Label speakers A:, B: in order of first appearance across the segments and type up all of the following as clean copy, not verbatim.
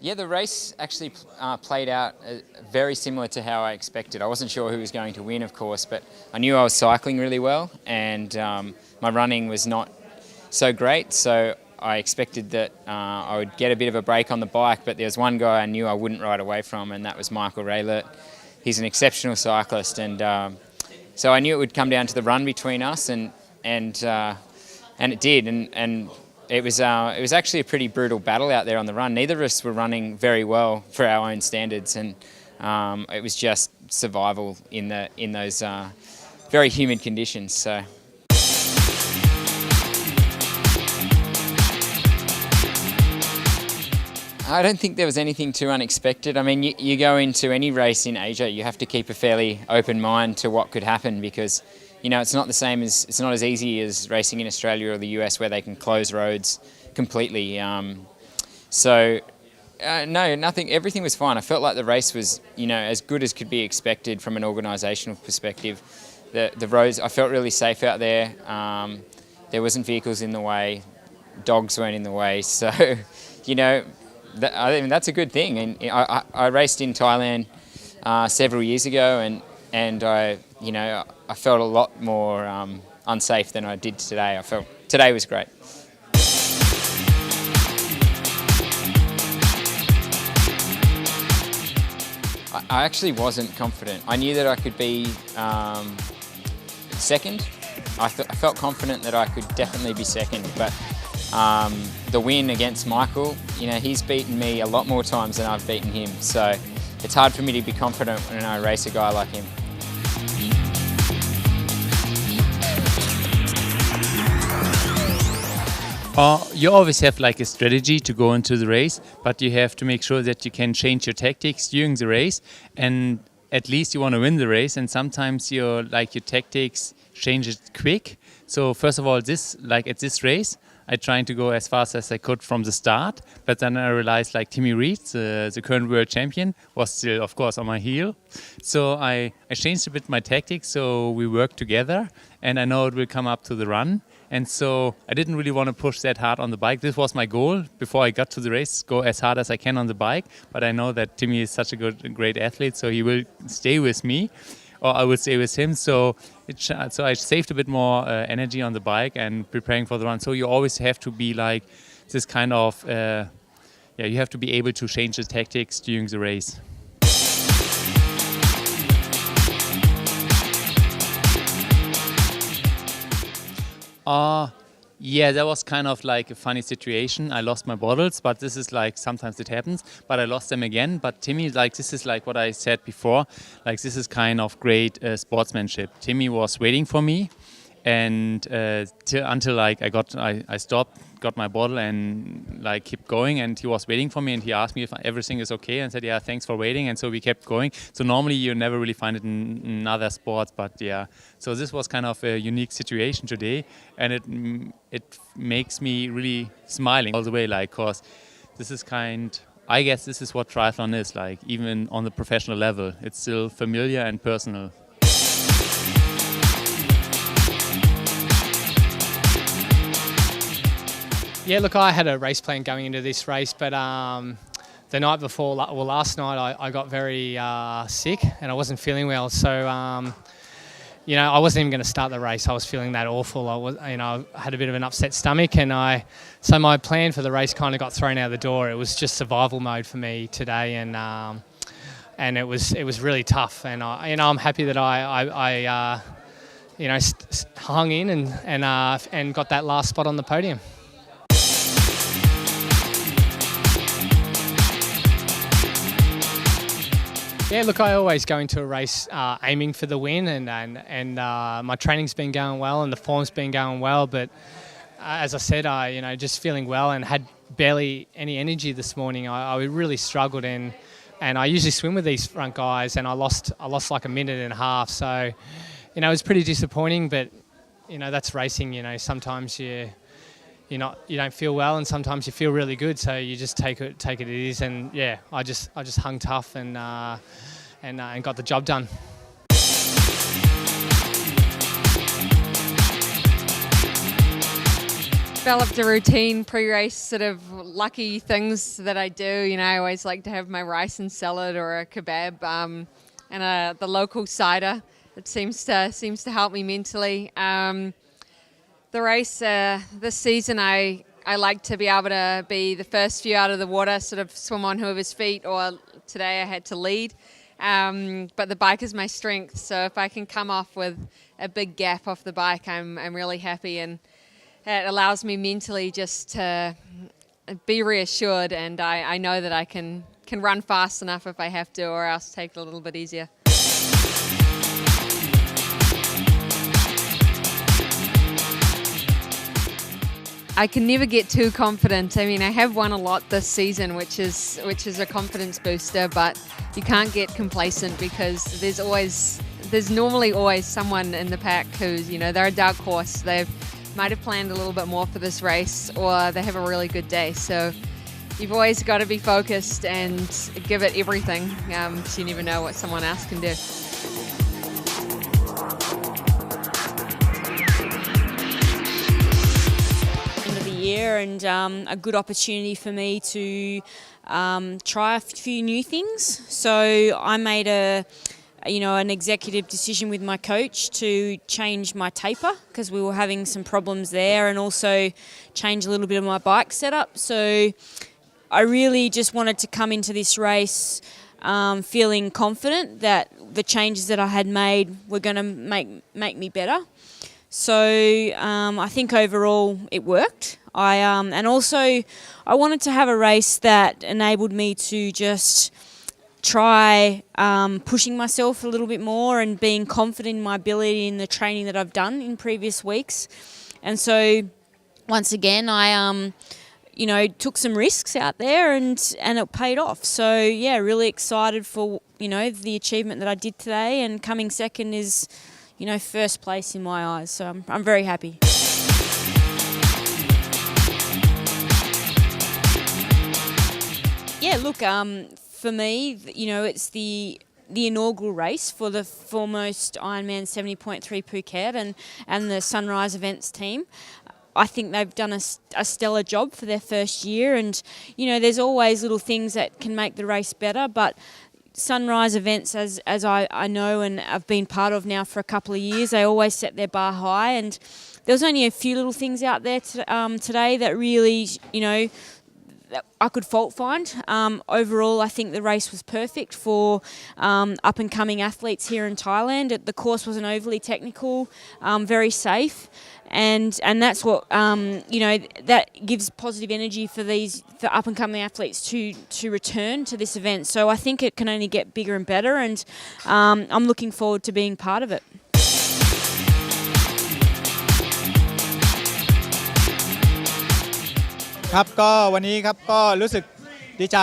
A: Yeah, the race actually played out very similar to how I expected. I wasn't sure who was going to win, of course, but I knew I was cycling really well, and my running was not so great, so I expected that I would get a bit of a break on the bike, but there was one guy I knew I wouldn't ride away from, and that was Michael Raelert. He's an exceptional cyclist, and so I knew it would come down to the run between us, and it did, and it was actually a pretty brutal battle out there on the run. Neither of us were running very well for our own standards, and it was just survival in those very humid conditions. So. I don't think there was anything too unexpected. I mean, you go into any race in Asia, you have to keep a fairly open mind to what could happen, because it's not as easy as racing in Australia or the US, where they can close roads completely. No, nothing. Everything was fine. I felt like the race was, as good as could be expected from an organisational perspective. The roads, I felt really safe out there. There wasn't vehicles in the way, dogs weren't in the way. So, I mean, that's a good thing. And I raced in Thailand several years ago, and I felt a lot more unsafe than I did today. I felt today was great. I actually wasn't confident. I knew that I could be second. I felt confident that I could definitely be second, but the win against Michael, he's beaten me a lot more times than I've beaten him, so it's hard for me to be confident when I race a guy like him.
B: You always have like a strategy to go into the race, but you have to make sure that you can change your tactics during the race, and at least you want to win the race, and sometimes your tactics change it quick. So first of all, at this race, I tried to go as fast as I could from the start, but then I realized Timmy Reed, the current world champion, was still, of course, on my heel. So I changed a bit my tactics, so we worked together, and I know it will come up to the run. And so I didn't really want to push that hard on the bike. This was my goal before I got to the race, go as hard as I can on the bike. But I know that Timmy is such a great athlete, so he will stay with me, or I will stay with him. So I saved a bit more energy on the bike and preparing for the run. So you always have to be like this kind of, you have to be able to change the tactics during the race. Yeah, that was kind of like a funny situation. I lost my bottles, but this is sometimes it happens, but I lost them again. But Timmy, this is like what I said before, this is kind of great sportsmanship. Timmy was waiting for me, and until I stopped, got my bottle and kept going, and he was waiting for me, and he asked me if everything is okay, and said, yeah, thanks for waiting, and so we kept going. So normally you never really find it in other sports, but yeah, so this was kind of a unique situation today, and it makes me really smiling all the way, cause this is I guess this is what triathlon is, even on the professional level, it's still familiar and personal.
C: Yeah, look, I had a race plan going into this race, but the night before, last night, I got very sick and I wasn't feeling well. So, I wasn't even going to start the race. I was feeling that awful. I had a bit of an upset stomach, and so my plan for the race kind of got thrown out the door. It was just survival mode for me today, and it was really tough. And I'm happy that I hung in and got that last spot on the podium. Yeah, look, I always go into a race aiming for the win, and my training's been going well and the form's been going well. But as I said, just feeling well and had barely any energy this morning. I really struggled, and I usually swim with these front guys, and I lost like a minute and a half. So, it was pretty disappointing. But that's racing. Sometimes you don't feel well, and sometimes you feel really good. So you just take it as it is, and yeah, I just hung tough and got the job done.
D: developed a routine pre-race, sort of lucky things that I do. You know, I always like to have my rice and salad or a kebab and the local cider. It seems to help me mentally. The race this season, I like to be able to be the first few out of the water, sort of swim on whoever's feet, or today I had to lead. But the bike is my strength, so if I can come off with a big gap off the bike, I'm really happy, and it allows me mentally just to be reassured, and I know that I can run fast enough if I have to, or else take it a little bit easier. I can never get too confident. I mean, I have won a lot this season, which is a confidence booster, but you can't get complacent because there's normally always someone in the pack who's, you know, they're a dark horse. They might have planned a little bit more for this race, or they have a really good day. So you've always got to be focused and give it everything, because you never know what someone else can do.
E: Year and a good opportunity for me to try a few new things. So I made an executive decision with my coach to change my taper because we were having some problems there, and also change a little bit of my bike setup. So I really just wanted to come into this race feeling confident that the changes that I had made were going to make me better. So I think overall it worked. And also I wanted to have a race that enabled me to just try pushing myself a little bit more and being confident in my ability in the training that I've done in previous weeks. And so once again, I took some risks out there and it paid off. So yeah, really excited for, the achievement that I did today, and coming second is, first place in my eyes. So I'm very happy. Yeah, look, for me, it's the inaugural race for the foremost Ironman 70.3 Phuket and the Sunrise Events team. I think they've done a stellar job for their first year, and, there's always little things that can make the race better, but Sunrise Events, as I know and I've been part of now for a couple of years, they always set their bar high, and there was only a few little things out there today that really, that I could fault find. Overall, I think the race was perfect for up-and-coming athletes here in Thailand. The course wasn't overly technical, very safe, and that's what that gives positive energy for up-and-coming athletes to return to this event. So I think it can only get bigger and better, and I'm looking forward to being part of it.
F: ครับก็วันนี้ครับก็รู้สึกดีใจ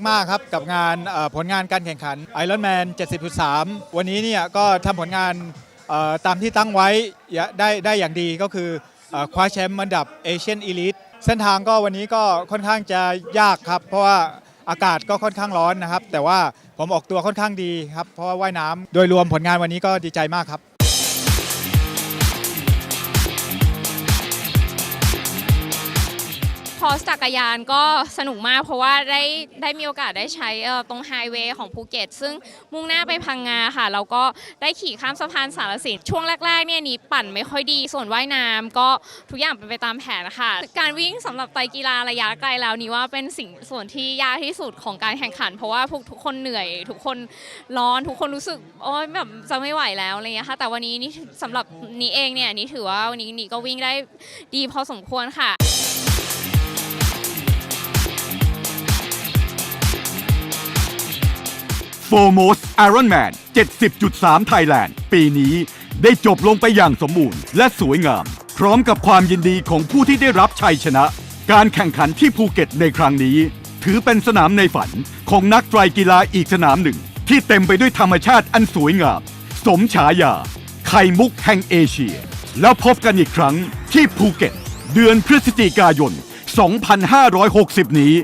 F: มากๆครับกับงานผลงานการแข่งขัน Ironman 70.3 วันนี้เนี่ยก็ทำผลงานตามที่ตั้งไว้ได้อย่างดีก็คือคว้าแชมป์อันดับ Asian Elite เส้นทางก็วันนี้ก็ค่อนข้างจะยากครับเพราะว่าอากาศก็ค่อนข้างร้อนนะครับแต่ว่าผมออกตัวค่อนข้างดีครับเพราะว่าว่ายน้ำโดยรวมผลงานวันนี้ก็ดีใจมากครับ
G: คอร์สจักรยานก็สนุกมากเพราะว่าได้มีโอกาสได้ใช้ตรงไฮเวย์ของภูเก็ตซึ่งมุ่งหน้าไปพังงาค่ะแล้วก็ได้ขี่ข้ามสะพานสารสินช่วงแรกๆเนี่ยนี้ปั่นไม่ค่อยดีส่วนว่ายน้ำก็ทุกอย่างเป็นไปตามแผนค่ะการวิ่งสำหรับไตรกีฬาระยะไกลแล้วนี่ว่าเป็นส่วนที่ยากที่สุดของการแข่งขันเพราะว่าทุกคนเหนื่อยทุกคนร้อนทุกคนรู้สึกโอ๊ยแบบจะไม่ไหวแล้วอะไรเงี้ยค่ะแต่วันนี้นี่สำหรับนี้เองเนี่ยนี่ถือว่าวันนี้นี่ก็วิ่งได้ดีพอสมควรค่ะ
H: Foremost Ironman 70.3 Thailand ปีนี้ได้จบลงไปอย่างสมบูรณ์และสวยงามพร้อมกับความยินดีของผู้ที่ได้รับชัยชนะการแข่งขันที่ภูเก็ตในครั้งนี้ถือเป็นสนามในฝันของนักไตรกีฬาอีกสนามหนึ่งที่เต็มไปด้วยธรรมชาติอันสวยงามสมฉายาไข่มุกแห่งเอเชียแล้วพบกันอีกครั้งที่ภูเก็ตเดือนพฤศจิกายน 2560 นี้